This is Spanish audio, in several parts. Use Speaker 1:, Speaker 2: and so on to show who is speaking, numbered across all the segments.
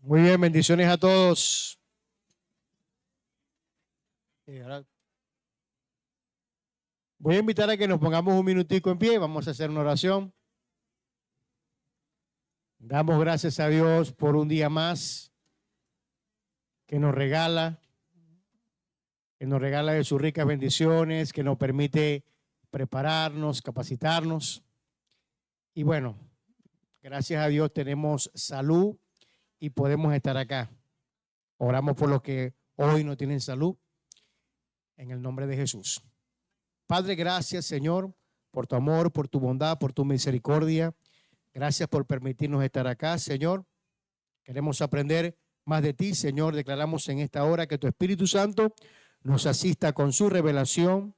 Speaker 1: Muy bien, bendiciones a todos. Voy a invitar a que nos pongamos un minutico en pie. Vamos a hacer una oración. Damos gracias a Dios por un día más que nos regala de sus ricas bendiciones, que nos permite prepararnos, capacitarnos. Y bueno, gracias a Dios tenemos salud y podemos estar acá. Oramos por los que hoy no tienen salud, en el nombre de Jesús. Padre, gracias, Señor, por tu amor, por tu bondad, por tu misericordia. Gracias por permitirnos estar acá, Señor. Queremos aprender más de ti, Señor. Declaramos en esta hora que tu Espíritu Santo nos asista con su revelación,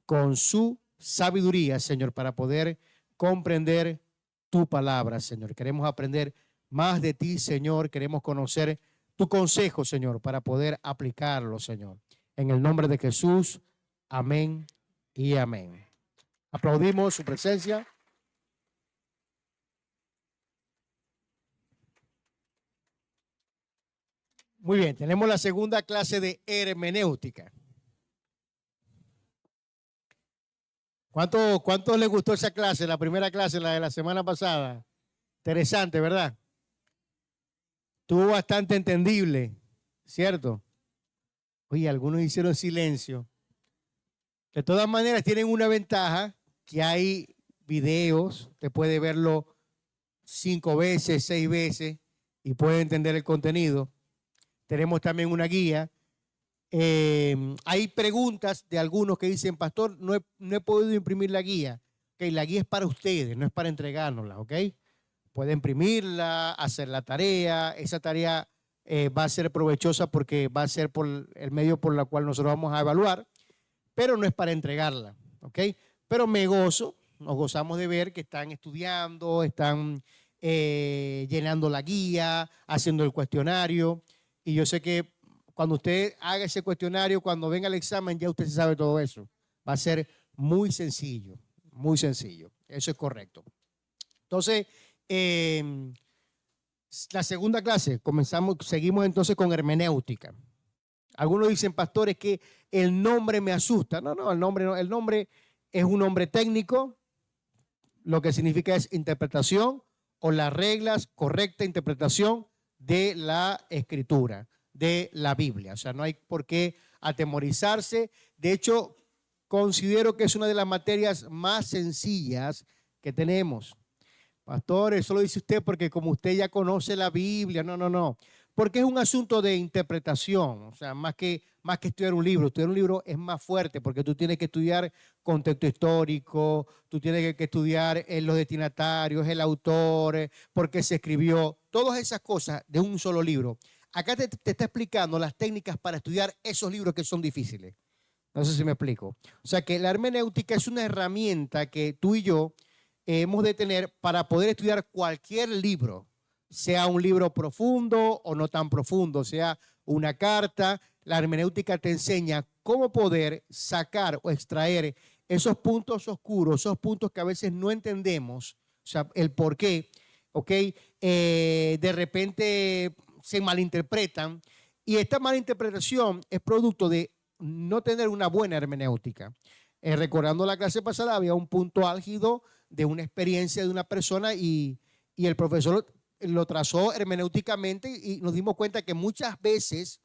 Speaker 1: con su sabiduría, Señor, para poder comprender tu palabra, Señor. Queremos aprender más de ti, Señor. Queremos conocer tu consejo, Señor, para poder aplicarlo, Señor. En el nombre de Jesús, amén y amén. Aplaudimos su presencia. Muy bien, tenemos la segunda clase de hermenéutica. ¿Cuánto les gustó esa clase, la primera clase, la de la semana pasada? Interesante, ¿verdad? Estuvo bastante entendible, ¿cierto? Oye, algunos hicieron silencio. De todas maneras, tienen una ventaja, que hay videos, te puede verlo 5 veces, 6 veces y puede entender el contenido. Tenemos también una guía. Hay preguntas de algunos que dicen, pastor, no he podido imprimir la guía. Okay, la guía es para ustedes, no es para entregárnosla, ¿ok? Puede imprimirla, hacer la tarea. Esa tarea va a ser provechosa porque va a ser por el medio por el cual nosotros vamos a evaluar, pero no es para entregarla, ¿ok? Pero nos gozamos de ver que están estudiando, están llenando la guía, haciendo el cuestionario, y yo sé que cuando usted haga ese cuestionario, cuando venga el examen, ya usted sabe todo eso. Va a ser muy sencillo, muy sencillo. Eso es correcto. Entonces, la segunda clase, seguimos entonces con hermenéutica. Algunos dicen, pastores, que el nombre me asusta. No, el nombre no. El nombre es un nombre técnico, lo que significa es interpretación o las reglas, correcta interpretación de la escritura, de la Biblia. O sea, no hay por qué atemorizarse. De hecho, considero que es una de las materias más sencillas que tenemos. Pastor, eso lo dice usted porque como usted ya conoce la Biblia. No. Porque es un asunto de interpretación. O sea, más que estudiar un libro. Estudiar un libro es más fuerte porque tú tienes que estudiar contexto histórico, tú tienes que estudiar los destinatarios, el autor, por qué se escribió, todas esas cosas de un solo libro. Acá te está explicando las técnicas para estudiar esos libros que son difíciles. No sé si me explico. O sea que la hermenéutica es una herramienta que tú y yo hemos de tener para poder estudiar cualquier libro, sea un libro profundo o no tan profundo, sea una carta. La hermenéutica te enseña cómo poder sacar o extraer esos puntos oscuros, esos puntos que a veces no entendemos, o sea, el por qué, ¿ok? De repente se malinterpretan, y esta malinterpretación es producto de no tener una buena hermenéutica. Recordando la clase pasada, había un punto álgido de una experiencia de una persona y el profesor lo trazó hermenéuticamente, y nos dimos cuenta que muchas veces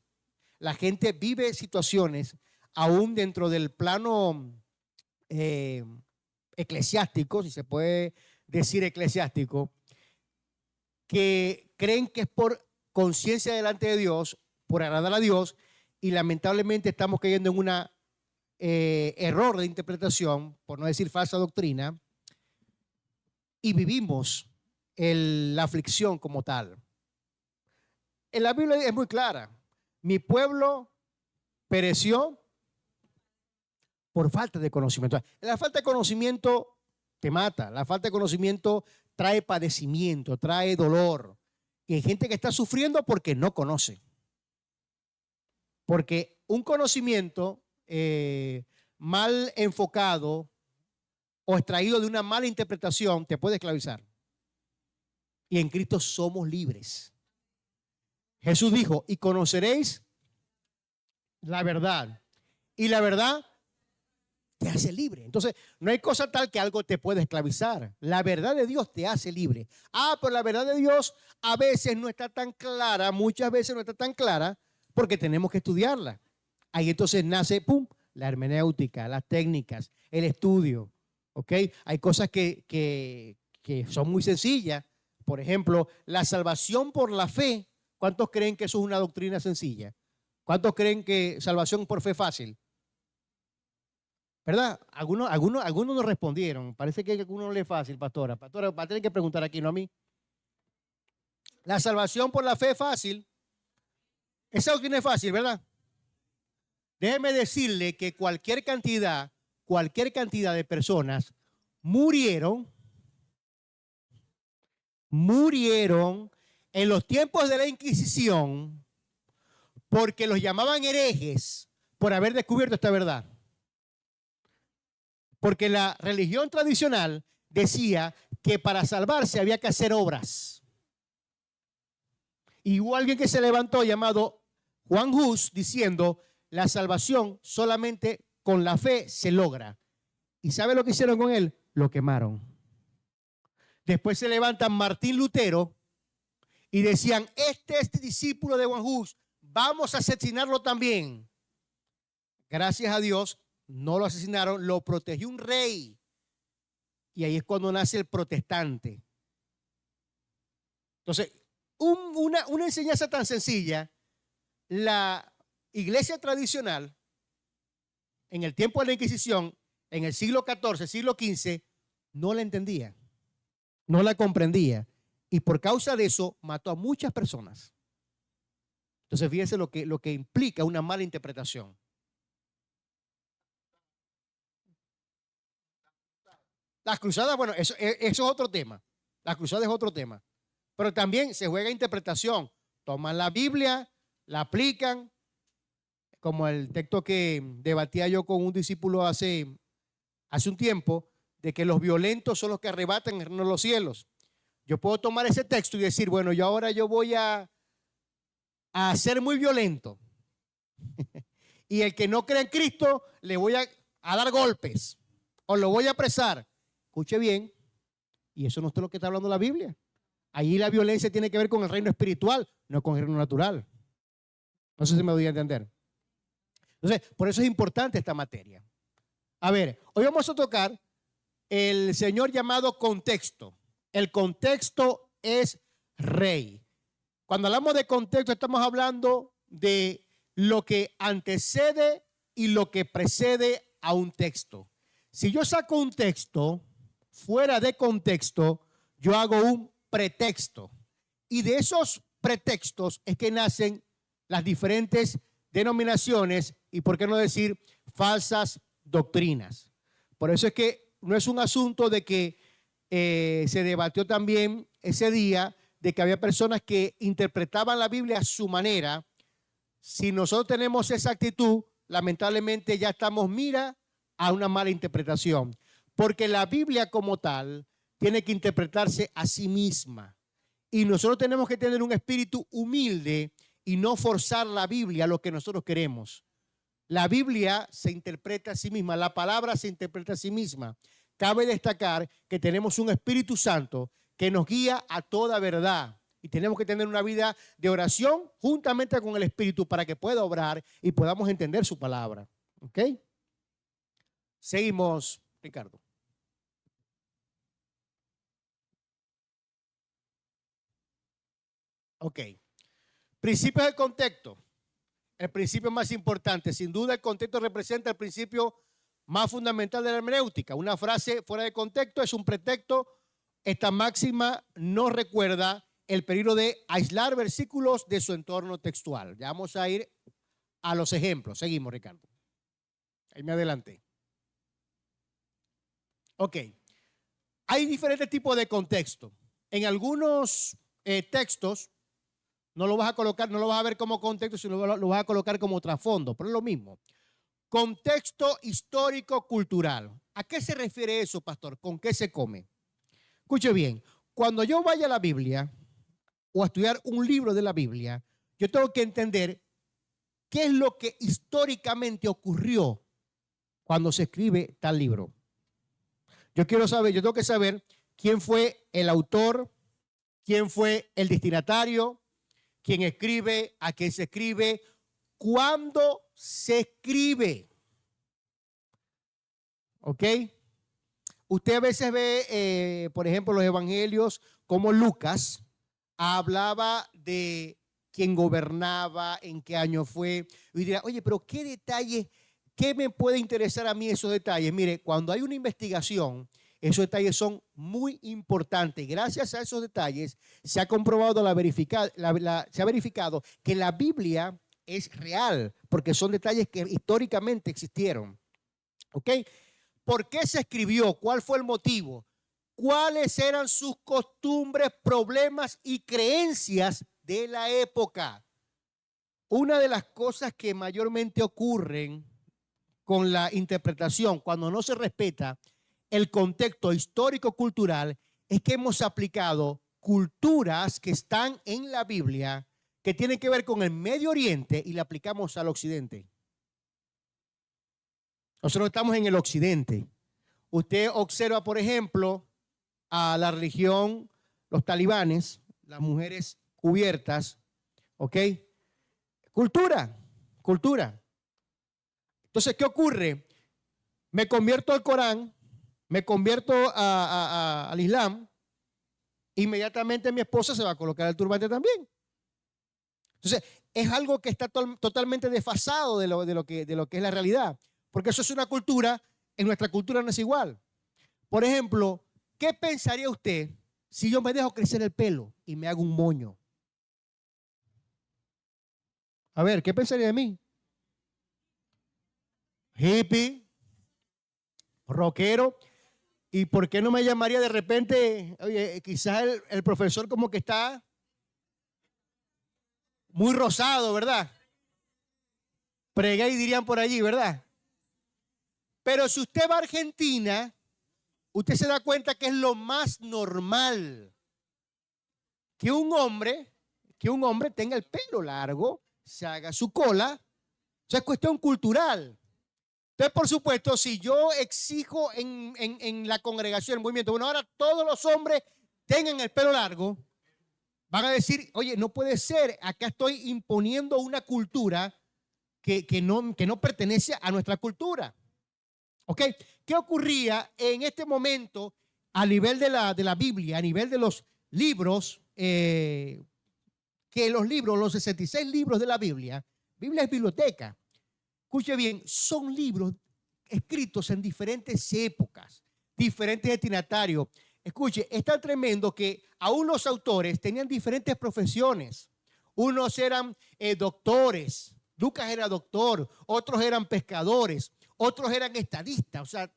Speaker 1: la gente vive situaciones aún dentro del plano eh, eclesiástico, si se puede decir eclesiástico, que creen que es por conciencia delante de Dios, por agradar a Dios, y lamentablemente estamos cayendo en una error de interpretación, por no decir falsa doctrina, y vivimos la aflicción como tal. En la Biblia es muy clara: mi pueblo pereció por falta de conocimiento. La falta de conocimiento te mata, la falta de conocimiento trae padecimiento, trae dolor. Y hay gente que está sufriendo porque no conoce. Porque un conocimiento mal enfocado o extraído de una mala interpretación te puede esclavizar. Y en Cristo somos libres. Jesús dijo, y conoceréis la verdad. Y la verdad te hace libre. Entonces, no hay cosa tal que algo te pueda esclavizar. La verdad de Dios te hace libre. Pero la verdad de Dios a veces no está tan clara, muchas veces no está tan clara, porque tenemos que estudiarla. Ahí entonces nace, pum, la hermenéutica, las técnicas, el estudio. ¿Ok? Hay cosas que son muy sencillas. Por ejemplo, la salvación por la fe. ¿Cuántos creen que eso es una doctrina sencilla? ¿Cuántos creen que salvación por fe es fácil? ¿Verdad? Algunos no respondieron. Parece que a algunos no le es fácil, pastora. Pastora, va a tener que preguntar aquí, no a mí. La salvación por la fe es fácil. Esa doctrina es fácil, ¿verdad? Déjeme decirle que cualquier cantidad de personas murieron en los tiempos de la Inquisición porque los llamaban herejes por haber descubierto esta verdad. Porque la religión tradicional decía que para salvarse había que hacer obras. Y hubo alguien que se levantó llamado Juan Hus diciendo, la salvación solamente con la fe se logra. ¿Y sabe lo que hicieron con él? Lo quemaron. Después se levantan Martín Lutero y decían, este es discípulo de Juan Hus, vamos a asesinarlo también. Gracias a Dios, no lo asesinaron, lo protegió un rey. Y ahí es cuando nace el protestante. Entonces, una enseñanza tan sencilla, la iglesia tradicional, en el tiempo de la Inquisición, en el siglo XIV, siglo XV, no la entendía, no la comprendía. Y por causa de eso, mató a muchas personas. Entonces, fíjense lo que implica una mala interpretación. Las cruzadas, bueno, eso es otro tema. Las cruzadas es otro tema. Pero también se juega interpretación. Toman la Biblia, la aplican, como el texto que debatía yo con un discípulo hace un tiempo, de que los violentos son los que arrebatan el reino de los cielos. Yo puedo tomar ese texto y decir, bueno, yo voy a ser muy violento. Y el que no cree en Cristo, le voy a dar golpes o lo voy a apresar. Escuche bien, y eso no es lo que está hablando la Biblia. Ahí la violencia tiene que ver con el reino espiritual, no con el reino natural. No sé si me doy a entender. Entonces, por eso es importante esta materia. A ver, hoy vamos a tocar el Señor llamado contexto. El contexto es rey. Cuando hablamos de contexto, estamos hablando de lo que antecede y lo que precede a un texto. Si yo saco un texto fuera de contexto, yo hago un pretexto. Y de esos pretextos es que nacen las diferentes denominaciones y, por qué no decir, falsas doctrinas. Por eso es que no es un asunto de que se debatió también ese día de que había personas que interpretaban la Biblia a su manera. Si nosotros tenemos esa actitud, lamentablemente ya estamos a una mala interpretación. Porque la Biblia como tal tiene que interpretarse a sí misma. Y nosotros tenemos que tener un espíritu humilde y no forzar la Biblia a lo que nosotros queremos. La Biblia se interpreta a sí misma, la palabra se interpreta a sí misma. Cabe destacar que tenemos un Espíritu Santo que nos guía a toda verdad. Y tenemos que tener una vida de oración juntamente con el Espíritu para que pueda obrar y podamos entender su palabra. ¿Ok? Seguimos, Ricardo. Ok. Principios del contexto. El principio más importante. Sin duda, el contexto representa el principio más fundamental de la hermenéutica. Una frase fuera de contexto es un pretexto. Esta máxima nos recuerda el peligro de aislar versículos de su entorno textual. Ya vamos a ir a los ejemplos. Seguimos, Ricardo. Ahí me adelanté. Ok. Hay diferentes tipos de contexto. En algunos textos no lo vas a colocar, no lo vas a ver como contexto, sino lo vas a colocar como trasfondo, pero es lo mismo. Contexto histórico cultural. ¿A qué se refiere eso, pastor? ¿Con qué se come? Escuche bien, cuando yo vaya a la Biblia o a estudiar un libro de la Biblia, yo tengo que entender qué es lo que históricamente ocurrió cuando se escribe tal libro. Yo tengo que saber quién fue el autor, quién fue el destinatario, quién escribe, a quién se escribe, cuándo se escribe. ¿Ok? Usted a veces ve, por ejemplo, los evangelios como Lucas hablaba de quién gobernaba, en qué año fue. Y dirá, oye, pero ¿qué detalles, qué me puede interesar a mí esos detalles? Mire, cuando hay una investigación, esos detalles son muy importantes. Gracias a esos detalles se ha comprobado, se ha verificado que la Biblia es real, porque son detalles que históricamente existieron. ¿Ok? ¿Por qué se escribió? ¿Cuál fue el motivo? ¿Cuáles eran sus costumbres, problemas y creencias de la época? Una de las cosas que mayormente ocurren con la interpretación, cuando no se respeta el contexto histórico-cultural, es que hemos aplicado culturas que están en la Biblia, que tienen que ver con el Medio Oriente, y la aplicamos al Occidente. Nosotros estamos en el Occidente. Usted observa, por ejemplo, a la religión, los talibanes, las mujeres cubiertas, ¿ok? Cultura. Entonces, ¿qué ocurre? Me convierto al Corán, me convierto al Islam, inmediatamente mi esposa se va a colocar el turbante también. Entonces, es algo que está totalmente desfasado de lo que es la realidad, porque eso es una cultura, en nuestra cultura no es igual. Por ejemplo, ¿qué pensaría usted si yo me dejo crecer el pelo y me hago un moño? A ver, ¿qué pensaría de mí? Hippie, rockero. ¿Y por qué no me llamaría de repente? Oye, quizás el profesor como que está muy rosado, ¿verdad? Pregué y dirían por allí, ¿verdad? Pero si usted va a Argentina, usted se da cuenta que es lo más normal que un hombre tenga el pelo largo, se haga su cola. O sea, es cuestión cultural. Entonces, por supuesto, si yo exijo en la congregación, el movimiento, bueno, ahora todos los hombres tengan el pelo largo, van a decir, oye, no puede ser, acá estoy imponiendo una cultura que no pertenece a nuestra cultura. ¿Ok? ¿Qué ocurría en este momento a nivel de la Biblia, a nivel de los libros? Que los 66 libros de la Biblia es biblioteca. Escuche bien, son libros escritos en diferentes épocas, diferentes destinatarios. Escuche, es tan tremendo que aún los autores tenían diferentes profesiones. Unos eran doctores, Lucas era doctor, otros eran pescadores, otros eran estadistas, o sea,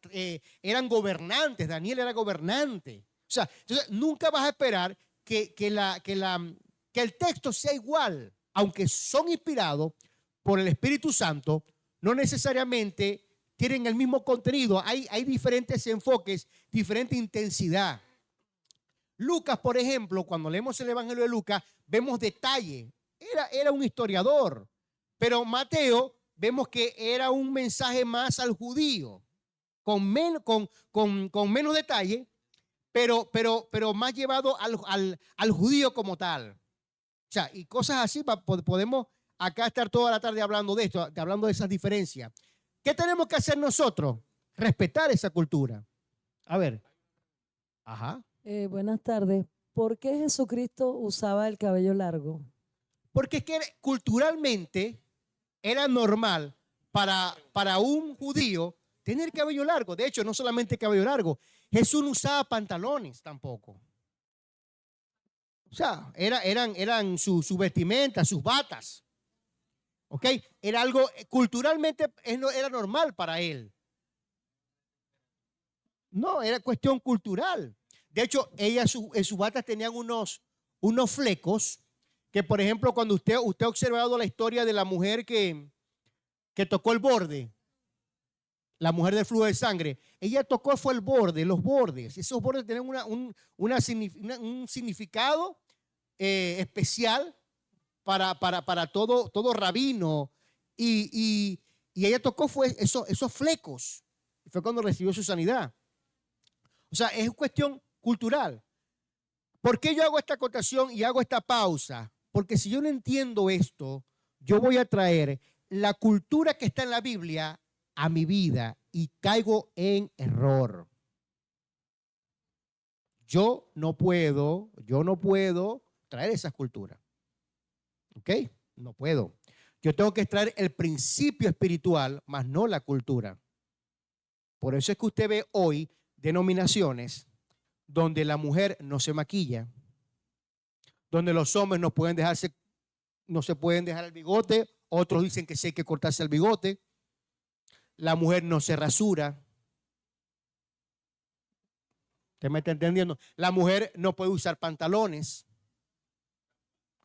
Speaker 1: eran gobernantes, Daniel era gobernante. O sea, entonces nunca vas a esperar que el texto sea igual, aunque son inspirados por el Espíritu Santo, no necesariamente tienen el mismo contenido. Hay diferentes enfoques, diferente intensidad. Lucas, por ejemplo, cuando leemos el Evangelio de Lucas, vemos detalle. Era un historiador. Pero Mateo, vemos que era un mensaje más al judío, con menos detalle, pero más llevado al judío como tal. O sea, y cosas así, podemos acá estar toda la tarde hablando de esto, hablando de esas diferencias. ¿Qué tenemos que hacer nosotros? Respetar esa cultura. A ver. Ajá.
Speaker 2: Buenas tardes. ¿Por qué Jesucristo usaba el cabello largo?
Speaker 1: Porque es que culturalmente era normal para un judío tener cabello largo. De hecho, no solamente cabello largo, Jesús no usaba pantalones tampoco. O sea, eran su vestimenta, sus batas. ¿Ok? Era algo, culturalmente era normal para él. No, era cuestión cultural. De hecho, en sus batas tenían unos flecos que, por ejemplo, cuando usted ha observado la historia de la mujer que tocó el borde, la mujer del flujo de sangre, ella tocó fue el borde, los bordes. Esos bordes tenían un significado especial para todo rabino. Y ella tocó fue esos flecos. Fue cuando recibió su sanidad. O sea, es cuestión cultural. ¿Por qué yo hago esta acotación y hago esta pausa? Porque si yo no entiendo esto, yo voy a traer la cultura que está en la Biblia a mi vida y caigo en error. Yo no puedo traer esas culturas. ¿Ok? No puedo. Yo tengo que traer el principio espiritual, más no la cultura. Por eso es que usted ve hoy denominaciones donde la mujer no se maquilla, donde los hombres no se pueden dejar el bigote, otros dicen que sí hay que cortarse el bigote, la mujer no se rasura. ¿Usted me está entendiendo? La mujer no puede usar pantalones,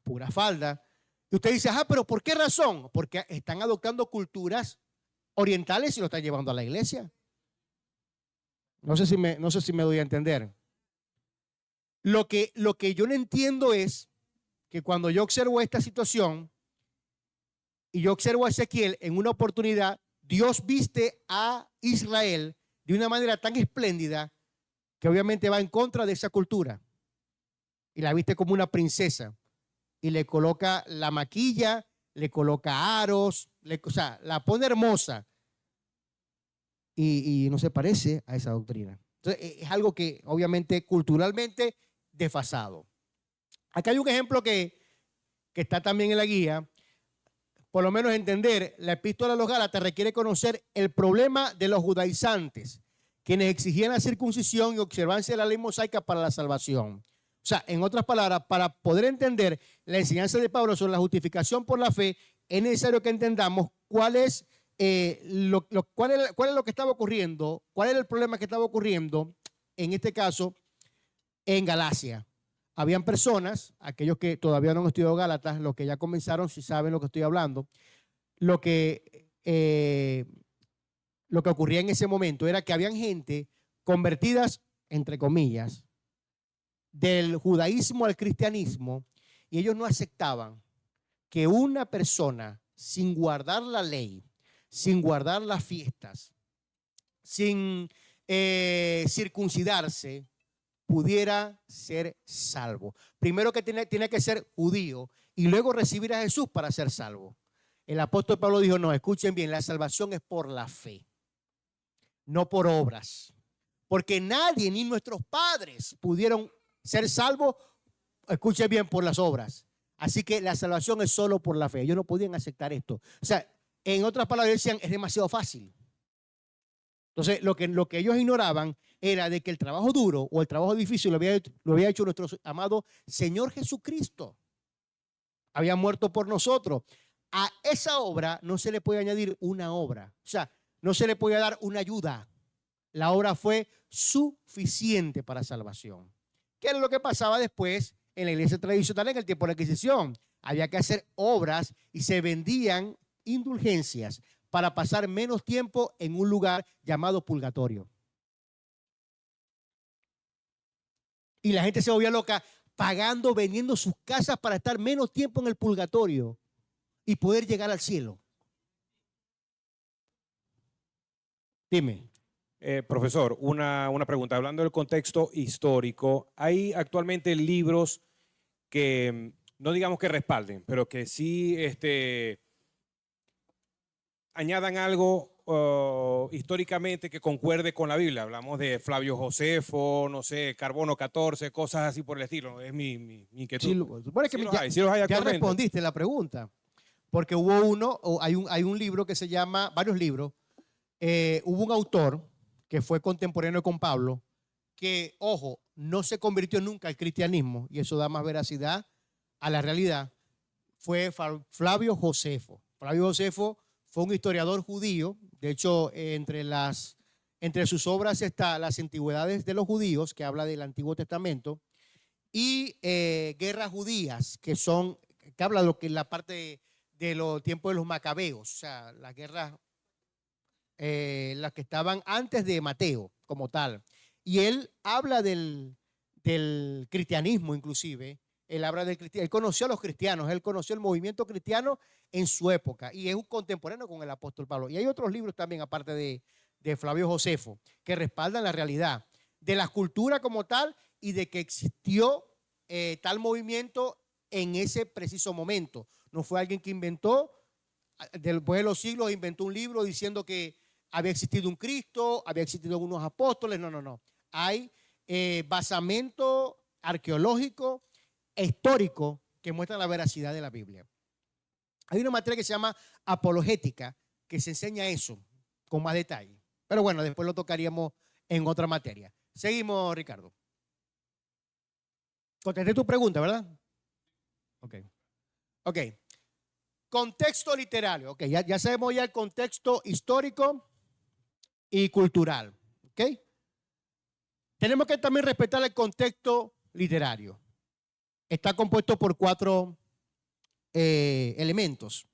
Speaker 1: pura falda. Y usted dice, pero ¿por qué razón? Porque están adoptando culturas orientales y lo están llevando a la iglesia. No sé si me doy a entender. Lo que yo no entiendo es que cuando yo observo esta situación y yo observo a Ezequiel en una oportunidad, Dios viste a Israel de una manera tan espléndida que obviamente va en contra de esa cultura y la viste como una princesa y le coloca la maquilla, le coloca aros, o sea, la pone hermosa y no se parece a esa doctrina. Entonces, es algo que obviamente culturalmente desfasado. Acá hay un ejemplo que está también en la guía. Por lo menos entender, la epístola a los Gálatas requiere conocer el problema de los judaizantes, quienes exigían la circuncisión y observancia de la ley mosaica para la salvación. O sea, en otras palabras, para poder entender la enseñanza de Pablo sobre la justificación por la fe, es necesario que entendamos cuál es lo que estaba ocurriendo, cuál era el problema que estaba ocurriendo, en este caso, en Galacia. Habían personas, aquellos que todavía no han estudiado Gálatas, los que ya comenzaron, si saben lo que estoy hablando, lo que ocurría en ese momento era que habían gente convertidas, entre comillas, del judaísmo al cristianismo, y ellos no aceptaban que una persona sin guardar la ley, sin guardar las fiestas, sin circuncidarse, pudiera ser salvo. Primero que tiene que ser judío y luego recibir a Jesús para ser salvo. El apóstol Pablo dijo, no, escuchen bien, la salvación es por la fe, no por obras. Porque nadie, ni nuestros padres, pudieron ser salvos, escuchen bien, por las obras. Así que la salvación es solo por la fe. Ellos no podían aceptar esto. O sea, en otras palabras decían, es demasiado fácil. Entonces, lo que ellos ignoraban era de que el trabajo duro o el trabajo difícil lo había hecho nuestro amado Señor Jesucristo. Había muerto por nosotros. A esa obra no se le puede añadir una obra. O sea, no se le puede dar una ayuda. La obra fue suficiente para salvación. ¿Qué era lo que pasaba después en la iglesia tradicional en el tiempo de la Inquisición? Había que hacer obras y se vendían indulgencias para pasar menos tiempo en un lugar llamado purgatorio. Y la gente se volvía loca pagando, vendiendo sus casas para estar menos tiempo en el purgatorio y poder llegar al cielo. Dime.
Speaker 3: Profesor, una pregunta. Hablando del contexto histórico, ¿hay actualmente libros que, no digamos que respalden, pero que sí añadan algo históricamente que concuerde con la Biblia? Hablamos de Flavio Josefo, no sé, Carbono 14, cosas así por el estilo. Es mi inquietud.
Speaker 1: Sí, ya respondiste la pregunta, porque hay un libro que se llama, varios libros, hubo un autor que fue contemporáneo con Pablo, que, ojo, no se convirtió nunca al cristianismo, y eso da más veracidad a la realidad, fue Flavio Josefo. Flavio Josefo fue un historiador judío. De hecho, entre sus obras está Las Antigüedades de los Judíos, que habla del Antiguo Testamento, y Guerras Judías, que habla de lo que es la parte de los tiempos de los macabeos, o sea, las guerras, las que estaban antes de Mateo como tal. Y él habla del cristianismo inclusive, Él habla del cristiano, él conoció a los cristianos, él conoció el movimiento cristiano en su época y es un contemporáneo con el apóstol Pablo. Y hay otros libros también, aparte de Flavio Josefo, que respaldan la realidad de la cultura como tal y de que existió tal movimiento en ese preciso momento. No fue alguien que inventó, después de los siglos, inventó un libro diciendo que había existido un Cristo, había existido unos apóstoles. No, no, no. Hay basamento arqueológico e histórico que muestra la veracidad de la Biblia. Hay una materia que se llama apologética que se enseña eso con más detalle. Pero bueno, después lo tocaríamos en otra materia. Seguimos, Ricardo. Contesté tu pregunta, ¿verdad? Ok. Ok. Contexto literario. Ok, ya sabemos ya el contexto histórico y cultural. Ok. Tenemos que también respetar el contexto literario. Está compuesto por 4 elementos.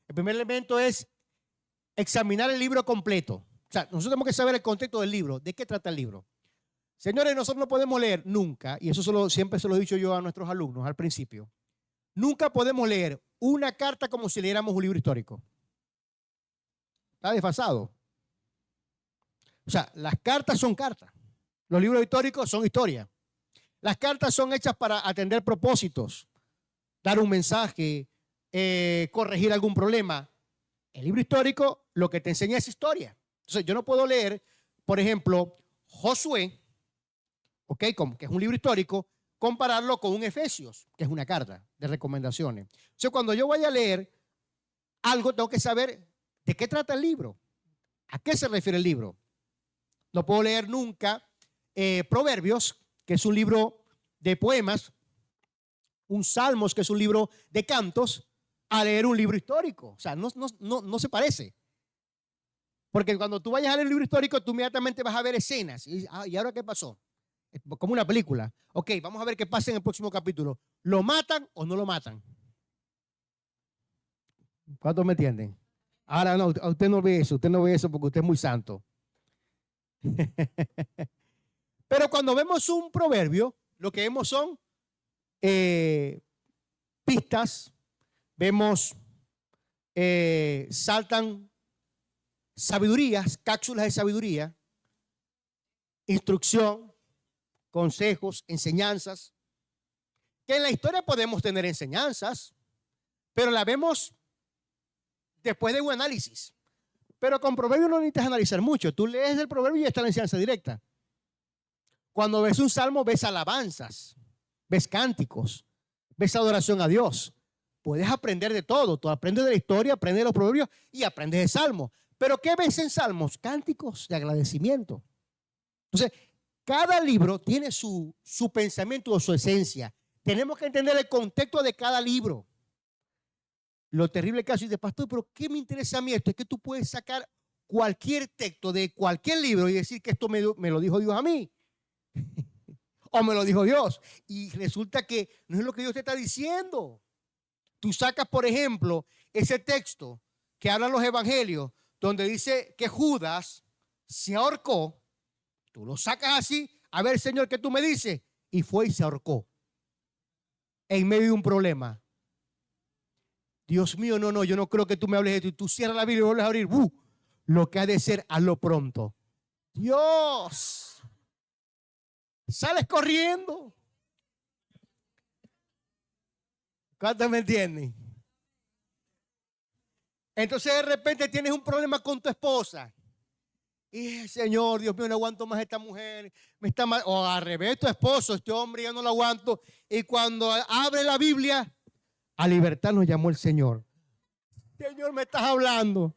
Speaker 1: El primer elemento es examinar el libro completo. O sea, nosotros tenemos que saber el contexto del libro. ¿De qué trata el libro? Señores, nosotros no podemos leer nunca, y eso siempre se lo he dicho yo a nuestros alumnos al principio, nunca podemos leer una carta como si leyéramos un libro histórico. Está desfasado. O sea, las cartas son cartas. Los libros históricos son historia. Las cartas son hechas para atender propósitos, dar un mensaje, corregir algún problema. El libro histórico lo que te enseña es historia. Entonces, yo no puedo leer, por ejemplo, Josué, que es un libro histórico, compararlo con un Efesios, que es una carta de recomendaciones. Entonces, cuando yo vaya a leer algo, tengo que saber de qué trata el libro, a qué se refiere el libro. No puedo leer nunca Proverbios, que es un libro de poemas, un Salmos, que es un libro de cantos, a leer un libro histórico. O sea, no se parece. Porque cuando tú vayas a leer un libro histórico, tú inmediatamente vas a ver escenas. ¿Y ahora qué pasó? Como una película. Ok, vamos a ver qué pasa en el próximo capítulo. ¿Lo matan o no lo matan? ¿Cuántos me entienden? Ahora no, usted no ve eso porque usted es muy santo. Pero cuando vemos un proverbio, lo que vemos son pistas, vemos, saltan sabidurías, cápsulas de sabiduría, instrucción, consejos, enseñanzas. Que en la historia podemos tener enseñanzas, pero la vemos después de un análisis. Pero con proverbios no necesitas analizar mucho. Tú lees el proverbio y ya está la enseñanza directa. Cuando ves un salmo, ves alabanzas, ves cánticos, ves adoración a Dios. Puedes aprender de todo. Tú aprendes de la historia, aprendes de los proverbios y aprendes de salmos. Pero ¿qué ves en salmos? Cánticos de agradecimiento. Entonces, cada libro tiene su pensamiento o su esencia. Tenemos que entender el contexto de cada libro. Lo terrible caso es de pastor, pero ¿qué me interesa a mí esto? Es que tú puedes sacar cualquier texto de cualquier libro y decir que esto me lo dijo Dios a mí. O me lo dijo Dios. Y resulta que no es lo que Dios te está diciendo. Tú sacas, por ejemplo, ese texto que hablan los evangelios, donde dice que Judas se ahorcó. Tú lo sacas así, a ver, Señor, ¿qué tú me dices? Y fue y se ahorcó. En medio de un problema. Dios mío, no, yo no creo que tú me hables de esto. Y tú cierras la Biblia y vuelves a abrir. Lo que ha de ser, hazlo pronto. Dios. Sales corriendo. ¿Cuántos me entienden? Entonces de repente tienes un problema con tu esposa. Y Señor, Dios mío, no aguanto más a esta mujer. Me está mal. O al revés, tu esposo, este hombre, ya no lo aguanto. Y cuando abre la Biblia, a libertad nos llamó el Señor. Señor, me estás hablando.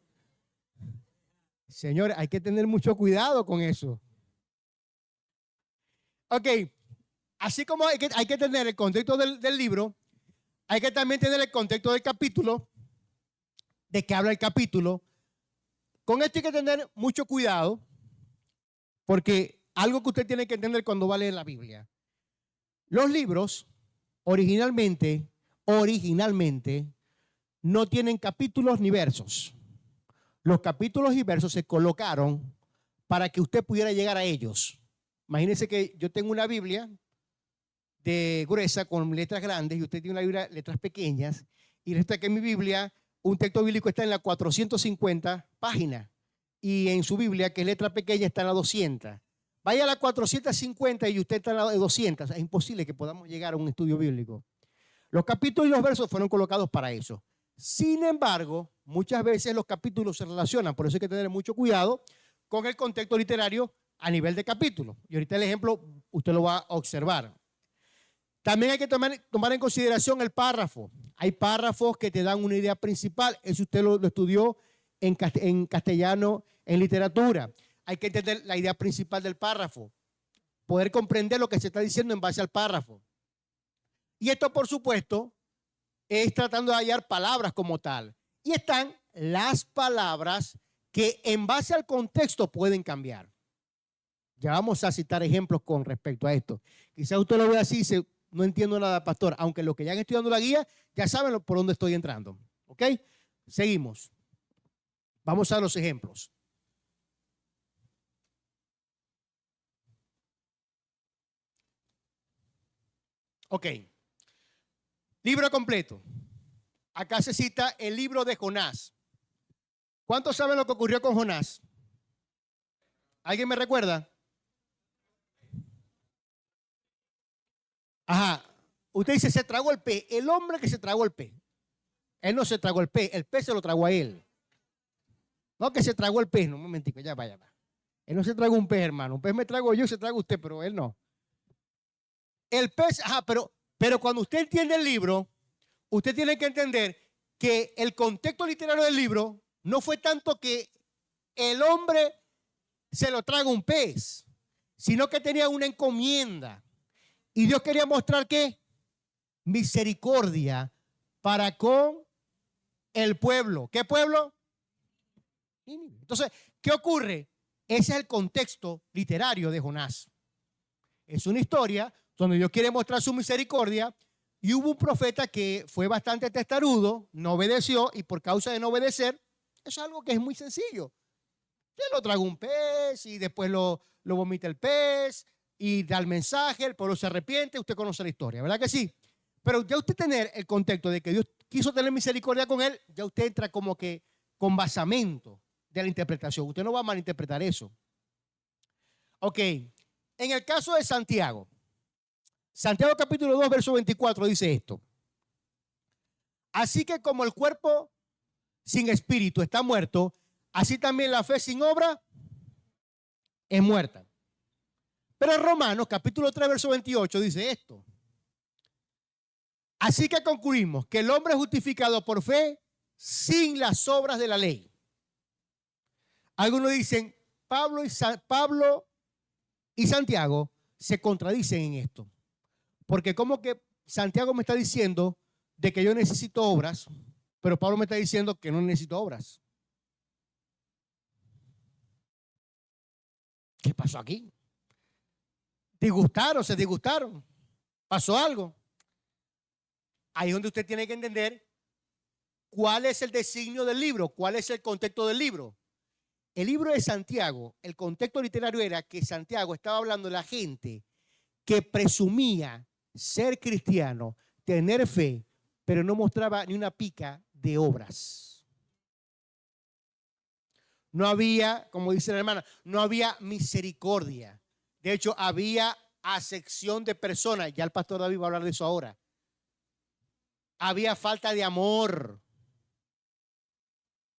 Speaker 1: Señor, hay que tener mucho cuidado con eso. Ok, así como hay que tener el contexto del libro, hay que también tener el contexto del capítulo, de qué habla el capítulo. Con esto hay que tener mucho cuidado, porque algo que usted tiene que entender cuando va a leer la Biblia. Los libros originalmente no tienen capítulos ni versos. Los capítulos y versos se colocaron para que usted pudiera llegar a ellos. Imagínense que yo tengo una Biblia de gruesa con letras grandes y usted tiene una Biblia letras pequeñas, y resulta que en mi Biblia un texto bíblico está en la 450 páginas y en su Biblia, que es letra pequeña, está en la 200. Vaya a la 450 y usted está en la 200. Es imposible que podamos llegar a un estudio bíblico. Los capítulos y los versos fueron colocados para eso. Sin embargo, muchas veces los capítulos se relacionan, por eso hay que tener mucho cuidado con el contexto literario a nivel de capítulo. Y ahorita el ejemplo usted lo va a observar. También hay que tomar en consideración el párrafo. Hay párrafos que te dan una idea principal. Eso usted lo estudió en castellano, en literatura. Hay que entender la idea principal del párrafo. Poder comprender lo que se está diciendo en base al párrafo. Y esto, por supuesto, es tratando de hallar palabras como tal. Y están las palabras que en base al contexto pueden cambiar. Ya vamos a citar ejemplos con respecto a esto. Quizás usted lo vea así y dice, no entiendo nada, pastor. Aunque los que ya han estudiado la guía ya saben por dónde estoy entrando. ¿Ok? Seguimos. Vamos a los ejemplos. Ok. Libro completo. Acá se cita el libro de Jonás. ¿Cuántos saben lo que ocurrió con Jonás? ¿Alguien me recuerda? Ajá. Usted dice, se tragó el pez. El hombre que se tragó el pez. Él no se tragó el pez se lo tragó a él. No que se tragó el pez, no, un momentico, ya vaya. Él no se tragó un pez, hermano. Un pez me trago yo, se traga usted, pero él no. El pez, ajá, pero cuando usted entiende el libro, usted tiene que entender que el contexto literario del libro no fue tanto que el hombre se lo traga un pez, sino que tenía una encomienda. Y Dios quería mostrar que misericordia para con el pueblo. ¿Qué pueblo? Entonces, ¿qué ocurre? Ese es el contexto literario de Jonás. Es una historia donde Dios quiere mostrar su misericordia y hubo un profeta que fue bastante testarudo, no obedeció y por causa de no obedecer, eso es algo que es muy sencillo. Usted lo traga un pez y después lo vomita el pez y da el mensaje, el pueblo se arrepiente, usted conoce la historia, ¿verdad que sí? Pero ya usted tener el contexto de que Dios quiso tener misericordia con él, ya usted entra como que con basamento de la interpretación. Usted no va a malinterpretar eso. Ok, en el caso de Santiago, Santiago capítulo 2, verso 24 dice esto. Así que como el cuerpo sin espíritu está muerto, así también la fe sin obra es muerta. Pero en Romanos capítulo 3, verso 28 dice esto. Así que concluimos que el hombre es justificado por fe sin las obras de la ley. Algunos dicen, Pablo y Santiago se contradicen en esto. Porque como que Santiago me está diciendo de que yo necesito obras, pero Pablo me está diciendo que no necesito obras. ¿Qué pasó aquí? ¿Disgustaron? ¿Se disgustaron? ¿Pasó algo? Ahí es donde usted tiene que entender cuál es el designio del libro, cuál es el contexto del libro. El libro de Santiago, el contexto literario era que Santiago estaba hablando de la gente que presumía ser cristiano, tener fe, pero no mostraba ni una pica de obras. No había, como dice la hermana, no había misericordia. De hecho, había acepción de personas. Ya el pastor David va a hablar de eso ahora. Había falta de amor.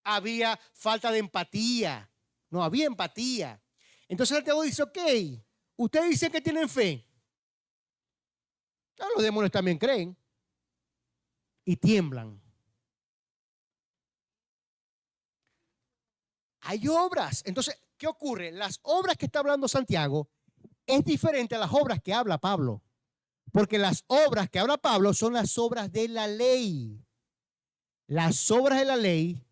Speaker 1: Había falta de empatía. No había empatía. Entonces Santiago dice, ok, ustedes dicen que tienen fe. Los demonios también creen y tiemblan. Hay obras. Entonces, ¿qué ocurre? Las obras que está hablando Santiago es diferente a las obras que habla Pablo. Porque las obras que habla Pablo son las obras de la ley. Las obras de la ley,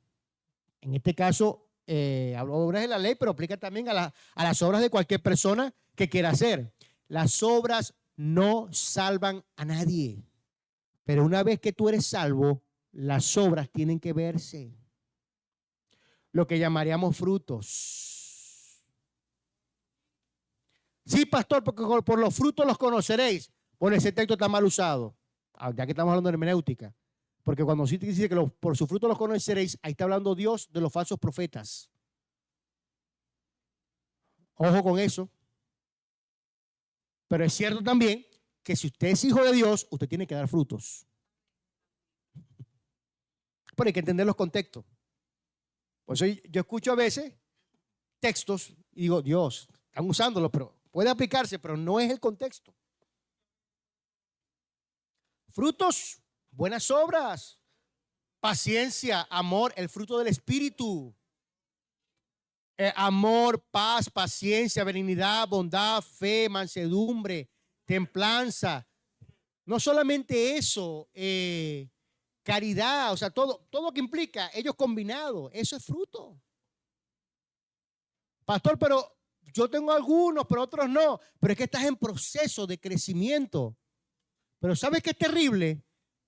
Speaker 1: en este caso, hablo de obras de la ley, pero aplica también a las obras de cualquier persona que quiera hacer. Las obras no salvan a nadie. Pero una vez que tú eres salvo, las obras tienen que verse. Lo que llamaríamos frutos. Sí, pastor, porque por los frutos los conoceréis. Bueno, ese texto está mal usado, ya que estamos hablando de hermenéutica. Porque cuando sí dice que por su fruto los conoceréis, ahí está hablando Dios de los falsos profetas. Ojo con eso. Pero es cierto también que si usted es hijo de Dios, usted tiene que dar frutos. Pero hay que entender los contextos. Por eso yo escucho a veces textos y digo, Dios, están usándolo, pero puede aplicarse, pero no es el contexto. Frutos, buenas obras, paciencia, amor, el fruto del Espíritu. Amor, paz, paciencia, benignidad, bondad, fe, mansedumbre, templanza. No solamente eso, caridad, o sea, todo lo que implica, ellos combinados, eso es fruto. Pastor, pero yo tengo algunos, pero otros no. Pero es que estás en proceso de crecimiento. Pero ¿sabes qué es terrible?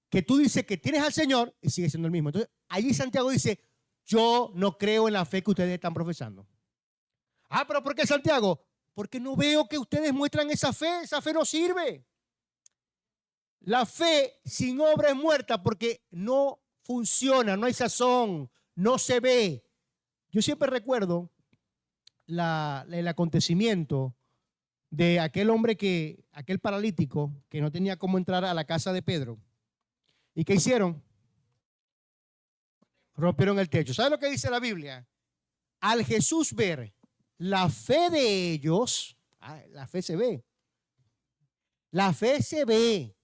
Speaker 1: Que tú dices que tienes al Señor y sigue siendo el mismo. Entonces, allí Santiago dice, yo no creo en la fe que ustedes están profesando. Ah, pero ¿por qué Santiago? Porque no veo que ustedes muestran esa fe no sirve. La fe sin obra es muerta porque no funciona, no hay sazón, no se ve. Yo siempre recuerdo el acontecimiento de aquel hombre aquel paralítico que no tenía cómo entrar a la casa de Pedro. ¿Y qué hicieron? Rompieron el techo. ¿Sabe lo que dice la Biblia? Al Jesús ver la fe de ellos, la fe se ve. La fe se ve.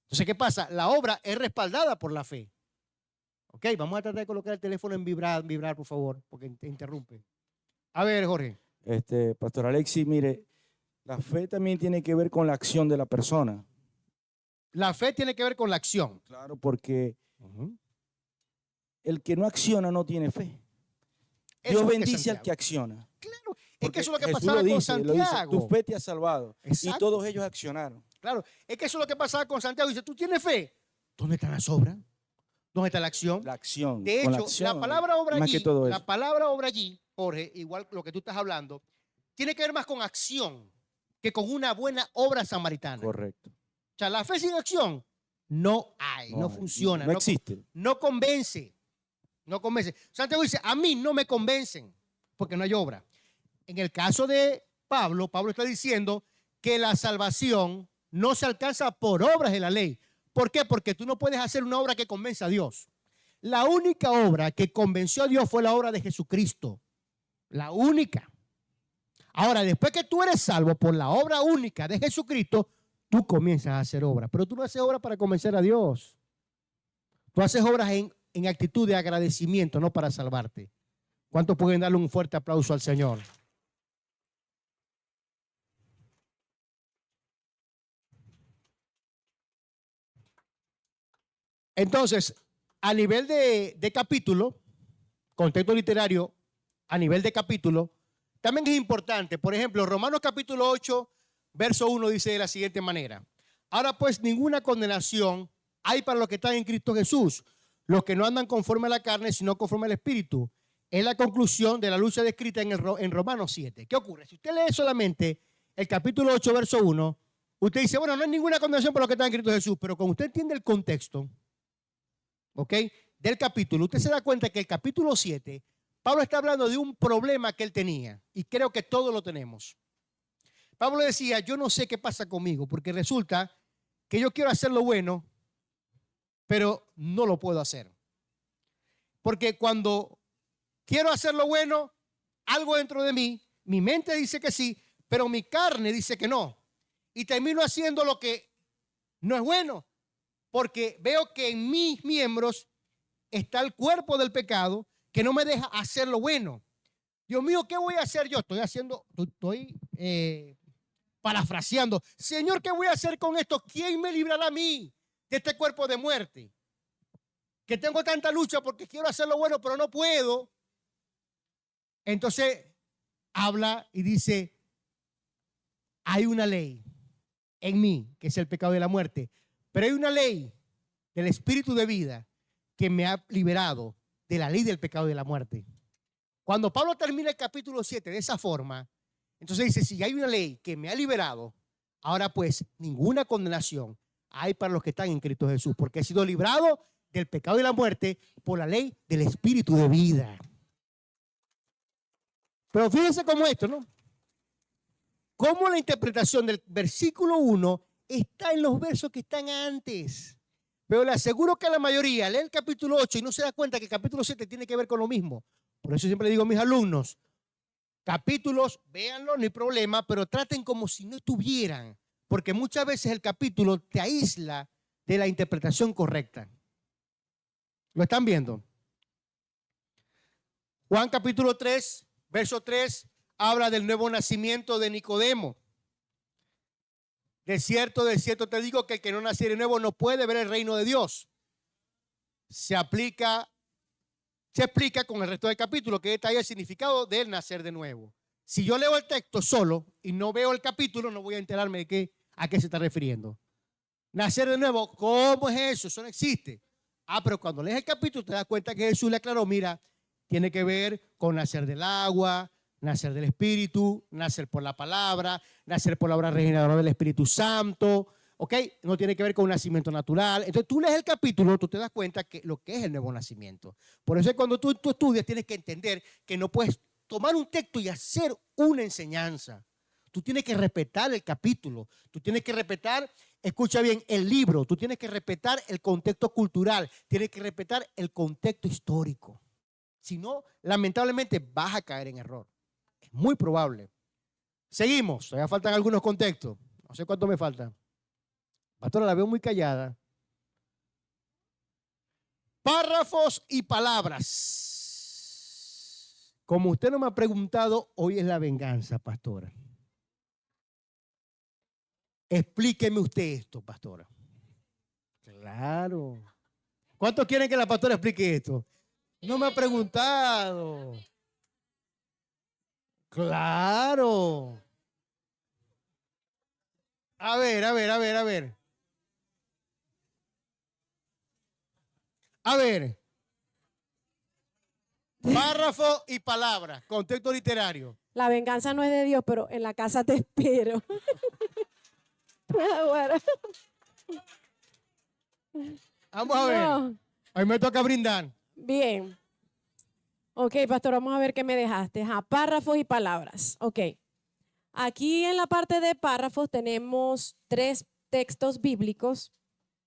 Speaker 1: Entonces, ¿qué pasa? La obra es respaldada por la fe. Ok, vamos a tratar de colocar el teléfono en vibrar, por favor, porque te interrumpe. A ver, Jorge.
Speaker 4: Pastor Alexis, mire, la fe también tiene que ver con la acción de la persona.
Speaker 1: La fe tiene que ver con la acción.
Speaker 4: Claro, porque el que no acciona no tiene fe. Dios bendice al que acciona.
Speaker 1: Claro, es que eso es lo que
Speaker 4: Jesús
Speaker 1: pasaba con
Speaker 4: Santiago.
Speaker 1: Santiago.
Speaker 4: Tu fe te ha salvado.
Speaker 1: Exacto.
Speaker 4: Y todos ellos accionaron.
Speaker 1: Claro, es que eso es lo que pasaba con Santiago. Dice, ¿tú tienes fe? ¿Dónde está la obra? ¿Dónde está la acción?
Speaker 4: La acción.
Speaker 1: De hecho, la palabra obra
Speaker 4: más
Speaker 1: allí,
Speaker 4: que todo eso.
Speaker 1: la palabra obra allí, Jorge, igual lo que tú estás hablando, tiene que ver más con acción que con una buena obra samaritana.
Speaker 4: Correcto.
Speaker 1: O sea, la fe sin acción no hay, no funciona.
Speaker 4: No existe.
Speaker 1: No convence. No convence. Santiago dice, a mí no me convencen porque no hay obra. En el caso de Pablo está diciendo que la salvación no se alcanza por obras de la ley. ¿Por qué? Porque tú no puedes hacer una obra que convenza a Dios. La única obra que convenció a Dios fue la obra de Jesucristo. La única. Ahora, después que tú eres salvo por la obra única de Jesucristo, tú comienzas a hacer obras. Pero tú no haces obras para convencer a Dios. Tú haces obras en actitud de agradecimiento, no para salvarte. ¿Cuántos pueden darle un fuerte aplauso al Señor? Entonces, a nivel de capítulo, contexto literario, a nivel de capítulo, también es importante. Por ejemplo, Romanos capítulo 8, verso 1 dice de la siguiente manera. Ahora pues ninguna condenación hay para los que están en Cristo Jesús, los que no andan conforme a la carne, sino conforme al Espíritu. Es la conclusión de la lucha descrita en Romanos 7. ¿Qué ocurre? Si usted lee solamente el capítulo 8, verso 1, usted dice, bueno, no hay ninguna condenación para los que están en Cristo Jesús, pero cuando usted entiende el contexto, ¿ok?, del capítulo, usted se da cuenta que el capítulo 7, Pablo está hablando de un problema que él tenía, y creo que todos lo tenemos. Pablo decía, yo no sé qué pasa conmigo, porque resulta que yo quiero hacer lo bueno, pero no lo puedo hacer. Porque cuando quiero hacer lo bueno, algo dentro de mí, mi mente dice que sí, pero mi carne dice que no. Y termino haciendo lo que no es bueno, porque veo que en mis miembros está el cuerpo del pecado que no me deja hacer lo bueno. Dios mío, ¿qué voy a hacer yo? Estoy parafraseando. Señor, ¿qué voy a hacer con esto? ¿Quién me librará a mí de este cuerpo de muerte? Que tengo tanta lucha porque quiero hacer lo bueno, pero no puedo. Entonces habla y dice, hay una ley en mí, que es el pecado de la muerte, pero hay una ley del espíritu de vida que me ha liberado de la ley del pecado y de la muerte. Cuando Pablo termina el capítulo 7 de esa forma, entonces dice, si hay una ley que me ha liberado, Ahora pues, ninguna condenación hay para los que están en Cristo Jesús, porque he sido librado del pecado y la muerte por la ley del Espíritu de vida. Pero fíjense cómo esto, ¿no? Cómo la interpretación del versículo 1 está en los versos que están antes. Pero le aseguro que la mayoría lee el capítulo 8 y no se da cuenta que el capítulo 7 tiene que ver con lo mismo. Por eso siempre le digo a mis alumnos, capítulos, véanlo, no hay problema, pero traten como si no estuvieran, porque muchas veces el capítulo te aísla de la interpretación correcta. ¿Lo están viendo? Juan capítulo 3, verso 3, habla del nuevo nacimiento de Nicodemo. De cierto te digo que el que no naciere de nuevo no puede ver el reino de Dios. Se explica con el resto del capítulo que detalla el significado del nacer de nuevo. Si yo leo el texto solo y no veo el capítulo, no voy a enterarme de a qué se está refiriendo. Nacer de nuevo, ¿cómo es eso? Eso no existe. Pero cuando lees el capítulo te das cuenta que Jesús le aclaró, mira, tiene que ver con nacer del agua, nacer del Espíritu, nacer por la palabra, nacer por la obra regeneradora del Espíritu Santo, ¿ok? No tiene que ver con un nacimiento natural. Entonces tú lees el capítulo, tú te das cuenta que lo que es el nuevo nacimiento. Por eso es cuando tú estudias tienes que entender que no puedes tomar un texto y hacer una enseñanza. Tú tienes que respetar el capítulo, tú tienes que respetar, escucha bien, el libro, tú tienes que respetar el contexto cultural, tienes que respetar el contexto histórico. Si no, lamentablemente vas a caer en error. Es muy probable. Seguimos, todavía faltan algunos contextos. No sé cuánto me falta. Pastora, la veo muy callada. Párrafos y palabras. Como usted no me ha preguntado, hoy es la venganza, pastora. Explíqueme usted esto, pastora. Claro. ¿Cuántos quieren que la pastora explique esto? No me ha preguntado. Claro. A ver. A ver. Párrafo y palabra. Contexto literario.
Speaker 5: La venganza no es de Dios, pero en la casa te espero. Bueno.
Speaker 1: Vamos a ver.
Speaker 5: No.
Speaker 1: Hoy me toca brindar.
Speaker 5: Bien. Ok, pastor, vamos a ver qué me dejaste. Párrafos y palabras. Ok. Aquí en la parte de párrafos tenemos 3 textos bíblicos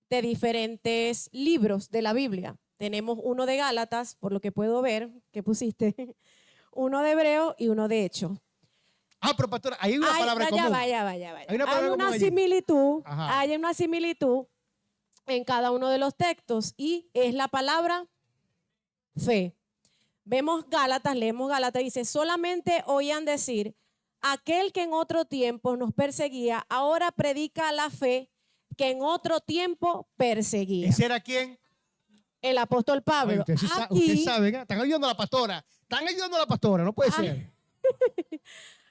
Speaker 5: de diferentes libros de la Biblia. Tenemos uno de Gálatas, por lo que puedo ver que pusiste, uno de Hebreo y uno de Hechos.
Speaker 1: Pero pastora, hay una palabra común.
Speaker 5: Vaya.
Speaker 1: Hay una palabra común allí.
Speaker 5: Similitud.
Speaker 1: Ajá.
Speaker 5: Hay una similitud en cada uno de los textos y es la palabra fe. Leemos Gálatas, dice, solamente oían decir, aquel que en otro tiempo nos perseguía, ahora predica la fe que en otro tiempo perseguía.
Speaker 1: ¿Ese era quién?
Speaker 5: El apóstol Pablo.
Speaker 1: Oye, usted sabe, ¿eh? Están ayudando a la pastora. No puede ser.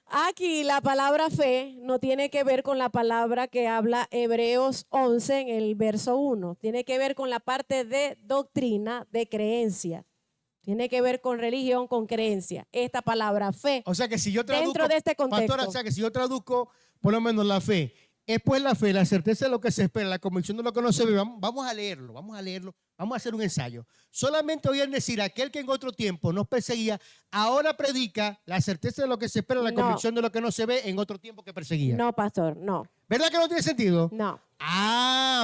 Speaker 5: Aquí la palabra fe no tiene que ver con la palabra que habla Hebreos 11 en el verso 1. Tiene que ver con la parte de doctrina, de creencia. Tiene que ver con religión, con creencia. Esta palabra fe.
Speaker 1: O sea que si yo traduzco,
Speaker 5: dentro de este contexto.
Speaker 1: pastora, o sea que si yo traduzco por lo menos la fe, es pues la fe, la certeza de lo que se espera, la convicción de lo que no se ve. Vamos a leerlo, vamos a hacer un ensayo. Solamente oían decir, aquel que en otro tiempo nos perseguía, ahora predica la certeza de lo que se espera, la convicción de lo que no se ve en otro tiempo que perseguía.
Speaker 5: No, pastor, no.
Speaker 1: ¿Verdad que no tiene sentido?
Speaker 5: No.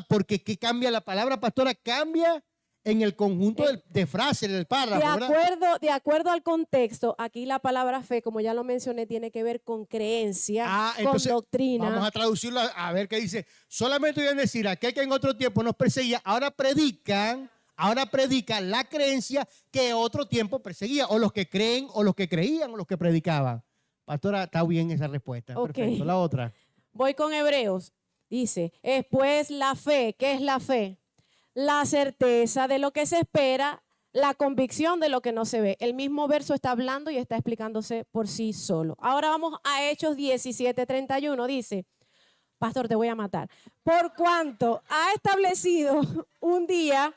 Speaker 1: Porque ¿qué cambia la palabra, pastora? Cambia en el conjunto de frases, del párrafo,
Speaker 5: de acuerdo al contexto, aquí la palabra fe, como ya lo mencioné, tiene que ver con creencia,
Speaker 1: entonces,
Speaker 5: con doctrina.
Speaker 1: Vamos a traducirlo a ver qué dice. Solamente oían decir, aquel que en otro tiempo nos perseguía, ahora predica la creencia que otro tiempo perseguía, o los que creen, o los que creían, o los que predicaban. Pastora, está bien esa respuesta.
Speaker 5: Okay.
Speaker 1: Perfecto. La otra.
Speaker 5: Voy con Hebreos. Dice, es pues la fe. ¿Qué es la fe? La certeza de lo que se espera, la convicción de lo que no se ve. El mismo verso está hablando y está explicándose por sí solo. Ahora vamos a Hechos 17:31. Dice, pastor, te voy a matar. Por cuanto ha establecido un día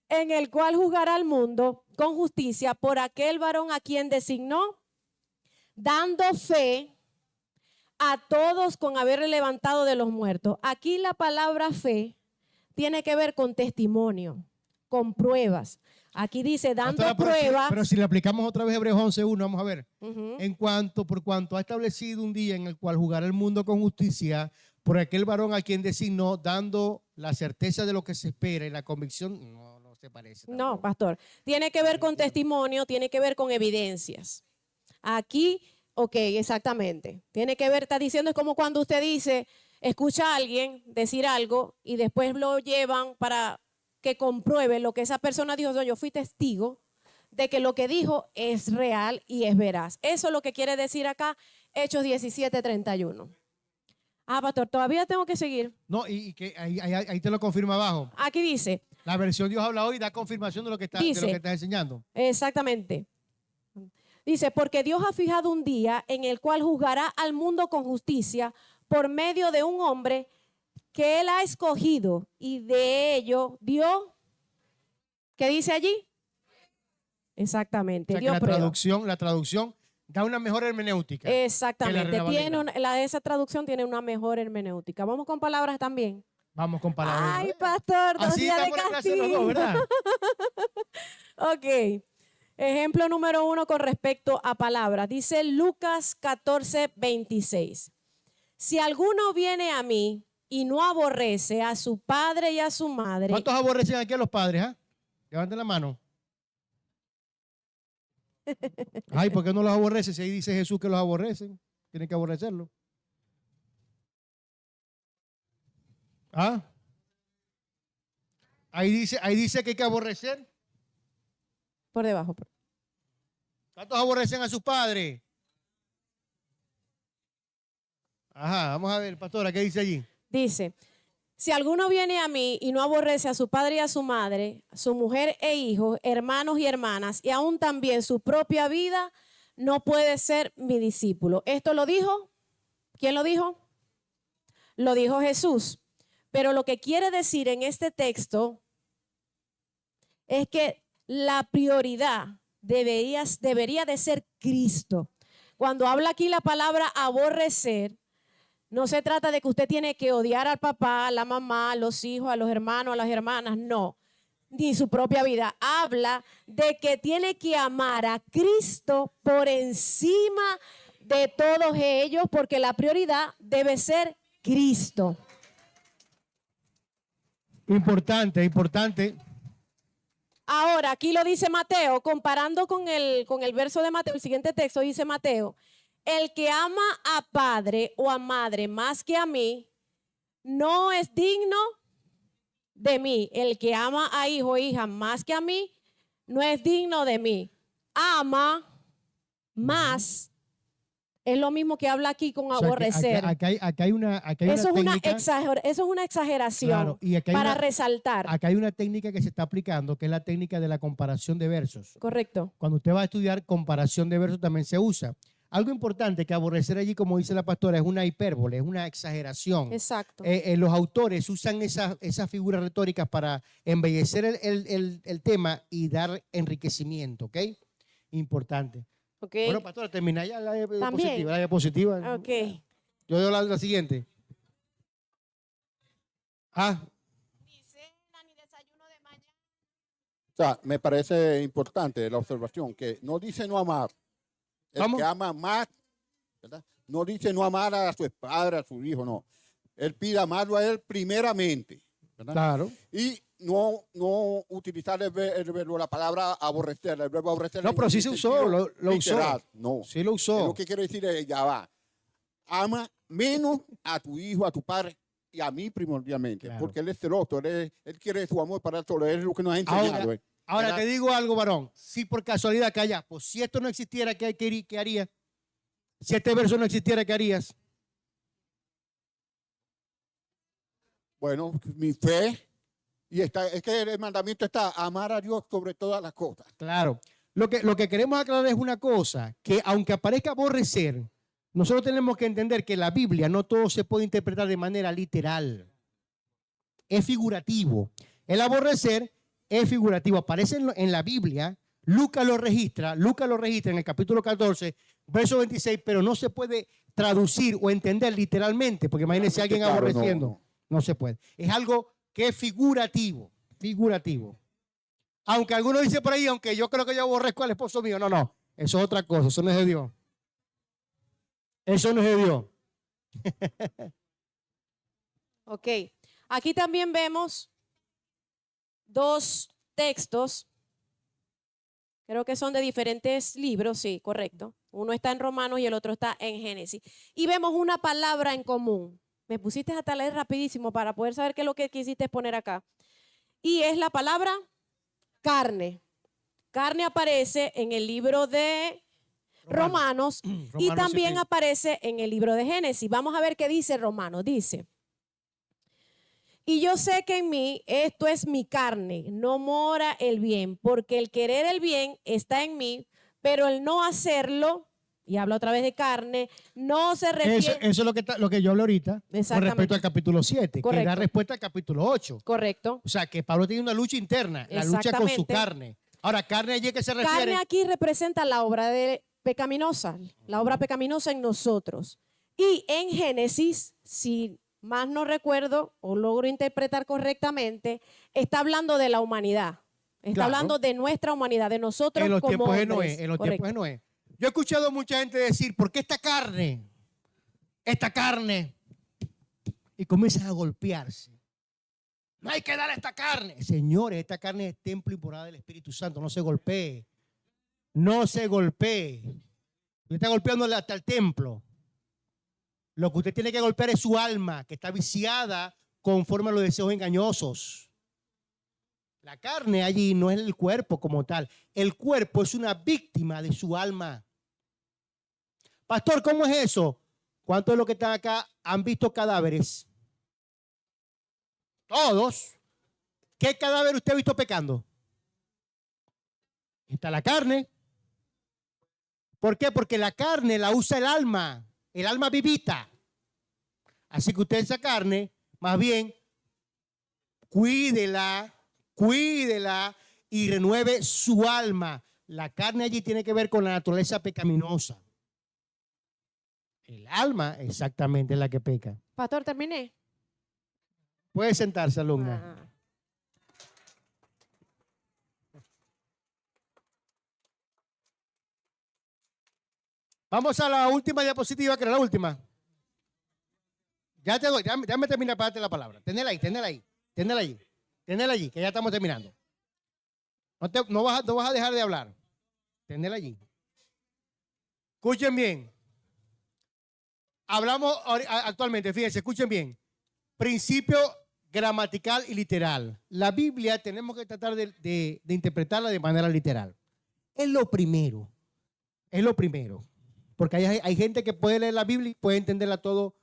Speaker 5: en el cual juzgará al mundo con justicia por aquel varón a quien designó, dando fe a todos con haberle levantado de los muertos. Aquí la palabra fe tiene que ver con testimonio, con pruebas. Aquí dice dando
Speaker 1: Pastora,
Speaker 5: pruebas.
Speaker 1: pero si le aplicamos otra vez Hebreos 11:1, vamos a ver.
Speaker 5: Ujú.
Speaker 1: Por cuanto ha establecido un día en el cual jugará el mundo con justicia, por aquel varón a quien designó, dando la certeza de lo que se espera y la convicción, no se parece.
Speaker 5: No,
Speaker 1: tampoco.
Speaker 5: pastor. Tiene que ver con testimonio, tiene que ver con evidencias. Aquí, ok, exactamente. Tiene que ver, está diciendo, es como cuando usted dice, escucha a alguien decir algo y después lo llevan para que compruebe lo que esa persona dijo. Yo fui testigo de que lo que dijo es real y es veraz. Eso es lo que quiere decir acá, Hechos 17:31. Ah, pastor, todavía tengo que seguir.
Speaker 1: No, y que ahí te lo confirma abajo.
Speaker 5: Aquí dice,
Speaker 1: La versión Dios habla hoy da confirmación de lo que está,
Speaker 5: Dice,
Speaker 1: de lo que está enseñando.
Speaker 5: exactamente. Dice, porque Dios ha fijado un día en el cual juzgará al mundo con justicia por medio de un hombre que él ha escogido y de ello dio, ¿qué dice allí? Exactamente,
Speaker 1: O sea, que
Speaker 5: dio prueba.
Speaker 1: la traducción da una mejor hermenéutica.
Speaker 5: Exactamente,
Speaker 1: Reina Valera.
Speaker 5: esa traducción tiene una mejor hermenéutica. Vamos con palabras también.
Speaker 1: Vamos con palabras.
Speaker 5: Ay, pastor, 2
Speaker 1: Así
Speaker 5: días de
Speaker 1: estamos en la clase los dos,
Speaker 5: castigo.
Speaker 1: ¿verdad?
Speaker 5: Ok. Ejemplo número 1 con respecto a palabras. Dice Lucas 14:26. Si alguno viene a mí y no aborrece a su padre y a su madre.
Speaker 1: ¿Cuántos aborrecen aquí a los padres? Levanten la mano. Ay, ¿por qué no los aborrece? Si ahí dice Jesús que los aborrecen. Tienen que aborrecerlo. ¿Ah? Ahí dice que hay que aborrecer.
Speaker 5: Por debajo.
Speaker 1: ¿Cuántos aborrecen a sus padres? Ajá, vamos a ver, pastora, ¿qué dice allí?
Speaker 5: Dice, si alguno viene a mí y no aborrece a su padre y a su madre, su mujer e hijos, hermanos y hermanas, y aún también su propia vida, no puede ser mi discípulo. ¿Esto lo dijo? ¿Quién lo dijo? Lo dijo Jesús. Pero lo que quiere decir en este texto es que la prioridad debería de ser Cristo. Cuando habla aquí la palabra aborrecer, no se trata de que usted tiene que odiar al papá, a la mamá, a los hijos, a los hermanos, a las hermanas, no, ni su propia vida. Habla de que tiene que amar a Cristo por encima de todos ellos, porque la prioridad debe ser Cristo.
Speaker 1: Importante.
Speaker 5: Ahora, aquí lo dice Mateo, comparando con el verso de Mateo, el siguiente texto dice Mateo, el que ama a padre o a madre más que a mí, no es digno de mí. El que ama a hijo o hija más que a mí, no es digno de mí. Ama más. Es lo mismo que habla aquí con
Speaker 1: O sea,
Speaker 5: aborrecer.
Speaker 1: Acá hay una
Speaker 5: Eso
Speaker 1: técnica.
Speaker 5: es una exageración,
Speaker 1: Claro, y acá hay
Speaker 5: para
Speaker 1: una-
Speaker 5: resaltar.
Speaker 1: Acá hay una técnica que se está aplicando, que es la técnica de la comparación de versos.
Speaker 5: Correcto.
Speaker 1: Cuando usted va a estudiar comparación de versos también se usa. Algo importante que aborrecer allí, como dice la pastora, es una hipérbole, es una exageración.
Speaker 5: Exacto.
Speaker 1: Los autores usan esas figuras retóricas para embellecer el tema y dar enriquecimiento, ¿ok? Importante.
Speaker 5: Ok.
Speaker 1: Bueno, pastora, termina ya la
Speaker 5: También.
Speaker 1: diapositiva. La diapositiva.
Speaker 5: Ok.
Speaker 1: Yo doy la siguiente.
Speaker 6: O sea, me parece importante la observación que no dice no amar. El
Speaker 1: ¿Cómo?
Speaker 6: que ama más, ¿verdad? No dice no amar a su padre, a su hijo, no. Él pide amarlo a él primeramente, ¿verdad?
Speaker 1: Claro.
Speaker 6: Y no utilizar el verbo, la palabra aborrecer, el verbo aborrecer.
Speaker 1: No,
Speaker 6: en
Speaker 1: pero sí
Speaker 6: el
Speaker 1: se usó,
Speaker 6: sentido
Speaker 1: lo usó.
Speaker 6: literal, no.
Speaker 1: Sí lo usó.
Speaker 6: Lo que quiere decir es, ya va, ama menos a tu hijo, a tu padre y a mí primordialmente,
Speaker 1: Claro.
Speaker 6: porque él es celoso, él quiere su amor para él solo, es lo que nos ha enseñado.
Speaker 1: Ahora
Speaker 6: ¿verdad?
Speaker 1: te digo algo, varón. Si por casualidad calla, pues si esto no existiera, ¿qué harías? Si este verso no existiera, ¿qué harías?
Speaker 6: Bueno, mi fe, y es que el mandamiento está amar a Dios sobre todas las cosas.
Speaker 1: Claro. Lo que queremos aclarar es una cosa, que aunque aparezca aborrecer, nosotros tenemos que entender que la Biblia no todo se puede interpretar de manera literal. Es figurativo. El aborrecer es figurativo. Aparece en la Biblia, Lucas lo registra en el capítulo 14, verso 26, pero no se puede traducir o entender literalmente, porque imagínense a alguien
Speaker 6: Claro,
Speaker 1: aborreciendo.
Speaker 6: no.
Speaker 1: No se puede. Es algo que es figurativo, figurativo. Aunque algunos dicen por ahí, aunque yo creo que yo aborrezco al esposo mío. No, no, eso es otra cosa, eso no es de Dios. Eso no es de Dios.
Speaker 5: Ok. Aquí también vemos dos textos. Creo que son de diferentes libros, sí, correcto. Uno está en Romanos y el otro está en Génesis. Y vemos una palabra en común. Me pusiste hasta leer rapidísimo para poder saber qué es lo que quisiste poner acá. Y es la palabra carne. Carne aparece en el libro de Romanos y
Speaker 1: Romanos
Speaker 5: también
Speaker 1: 7.
Speaker 5: aparece en el libro de Génesis. Vamos a ver qué dice Romanos. Dice: y yo sé que en mí, esto es mi carne, no mora el bien, porque el querer el bien está en mí, pero el no hacerlo, y habla otra vez de carne, no se refiere.
Speaker 1: Eso es lo que yo hablo ahorita con
Speaker 5: Exactamente.
Speaker 1: respecto al capítulo 7, que
Speaker 5: Correcto.
Speaker 1: da respuesta al capítulo 8.
Speaker 5: Correcto.
Speaker 1: O sea, que Pablo tiene una lucha interna, la lucha con su
Speaker 5: Exactamente.
Speaker 1: carne. Ahora, ¿carne allí a qué se refiere?
Speaker 5: Carne aquí representa la obra pecaminosa, la obra pecaminosa en nosotros. Y en Génesis, si más no recuerdo o logro interpretar correctamente, está hablando de la humanidad. Está
Speaker 1: Claro.
Speaker 5: hablando de nuestra humanidad, de nosotros
Speaker 1: En los
Speaker 5: como
Speaker 1: tiempos de
Speaker 5: hombres.
Speaker 1: Noé, en los
Speaker 5: Correcto.
Speaker 1: tiempos de Noé. Yo he escuchado a mucha gente decir, ¿por qué esta carne? Y comienzan a golpearse. No hay que dar esta carne. Señores, esta carne es templo y morada del Espíritu Santo. No se golpee. No se golpee. Usted está golpeándole hasta el templo. Lo que usted tiene que golpear es su alma, que está viciada conforme a los deseos engañosos. La carne allí no es el cuerpo como tal. El cuerpo es una víctima de su alma. Pastor, ¿cómo es eso? ¿Cuántos de los que están acá han visto cadáveres? Todos. ¿Qué cadáver usted ha visto pecando? Está la carne. ¿Por qué? Porque la carne la usa el alma vivita. Así que usted esa carne, más bien, cuídela y renueve su alma. La carne allí tiene que ver con la naturaleza pecaminosa. El alma exactamente es la que peca.
Speaker 5: Pastor, terminé.
Speaker 1: Puede sentarse, alumna.
Speaker 5: Ah.
Speaker 1: Vamos a la última diapositiva, que era la última. Ya te doy, déjame terminar para darte la palabra. Tenela allí, que ya estamos terminando. No vas a dejar de hablar. Tenela allí. Escuchen bien. Hablamos actualmente, fíjense, escuchen bien. Principio gramatical y literal. La Biblia tenemos que tratar de interpretarla de manera literal. Es lo primero. Porque hay gente que puede leer la Biblia y puede entenderla todo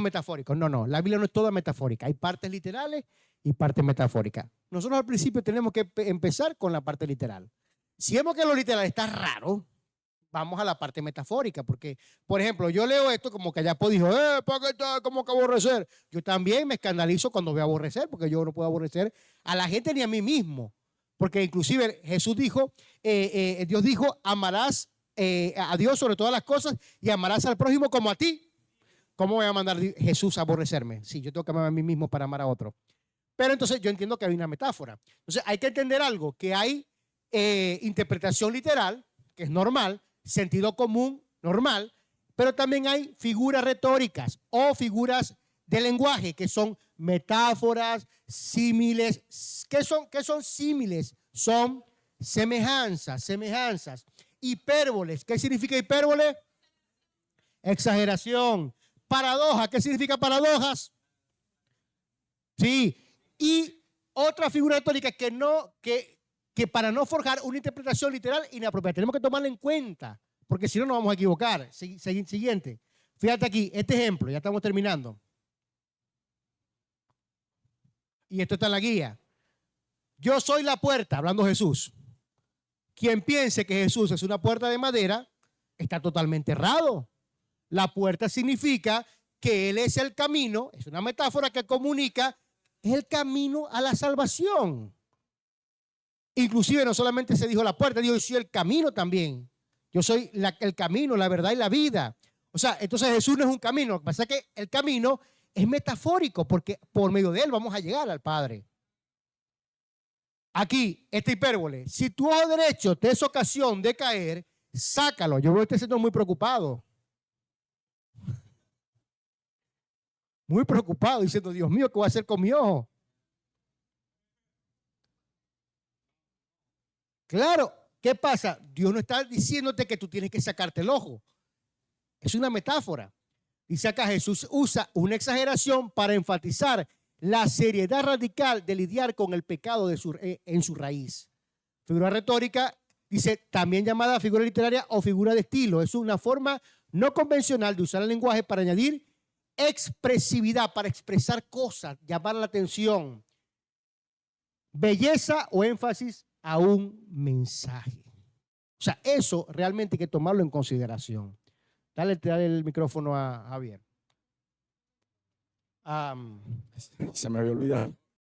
Speaker 1: metafórico. No, la Biblia no es toda metafórica. Hay partes literales y partes metafóricas. Nosotros al principio tenemos que empezar con la parte literal. Si vemos que lo literal está raro, vamos a la parte metafórica. Porque, por ejemplo, yo leo esto como que Ayapo dijo, ¿para qué está? ¿Cómo que aborrecer? Yo también me escandalizo cuando veo aborrecer, porque yo no puedo aborrecer a la gente ni a mí mismo. Porque inclusive Jesús dijo, Dios dijo, amarás a Dios sobre todas las cosas y amarás al prójimo como a ti. ¿Cómo voy a mandar Jesús a aborrecerme? Sí, yo tengo que amar a mí mismo para amar a otro. Pero entonces yo entiendo que hay una metáfora. Entonces hay que entender algo, que hay interpretación literal, que es normal, sentido común, normal, pero también hay figuras retóricas o figuras de lenguaje, que son metáforas, símiles. ¿Qué son símiles? Son semejanzas. Hipérboles. ¿Qué significa hipérbole? Exageración. Paradoja. ¿Qué significa paradojas? Sí. Y otra figura retórica que para no forjar una interpretación literal inapropiada, tenemos que tomarla en cuenta, porque si no nos vamos a equivocar. Siguiente. Fíjate aquí, este ejemplo, ya estamos terminando. Y esto está en la guía. Yo soy la puerta, hablando Jesús. Quien piense que Jesús es una puerta de madera, está totalmente errado. La puerta significa que Él es el camino, es una metáfora que comunica, es el camino a la salvación. Inclusive no solamente se dijo la puerta, dijo, yo soy el camino también. Yo soy el camino, la verdad y la vida. O sea, entonces Jesús no es un camino. Lo que pasa es que el camino es metafórico porque por medio de él vamos a llegar al Padre. Aquí, esta hipérbole. Si tu ojo derecho te es ocasión de caer, sácalo. Yo veo a este señor muy preocupado. Muy preocupado, diciendo, Dios mío, ¿qué voy a hacer con mi ojo? Claro, ¿qué pasa? Dios no está diciéndote que tú tienes que sacarte el ojo. Es una metáfora. Dice acá, Jesús usa una exageración para enfatizar la seriedad radical de lidiar con el pecado en su raíz. Figura retórica, dice, también llamada figura literaria o figura de estilo. Es una forma no convencional de usar el lenguaje para añadir expresividad, para expresar cosas, llamar la atención, belleza o énfasis a un mensaje. O sea, eso realmente hay que tomarlo en consideración. Dale el micrófono a Javier.
Speaker 4: Se me había olvidado.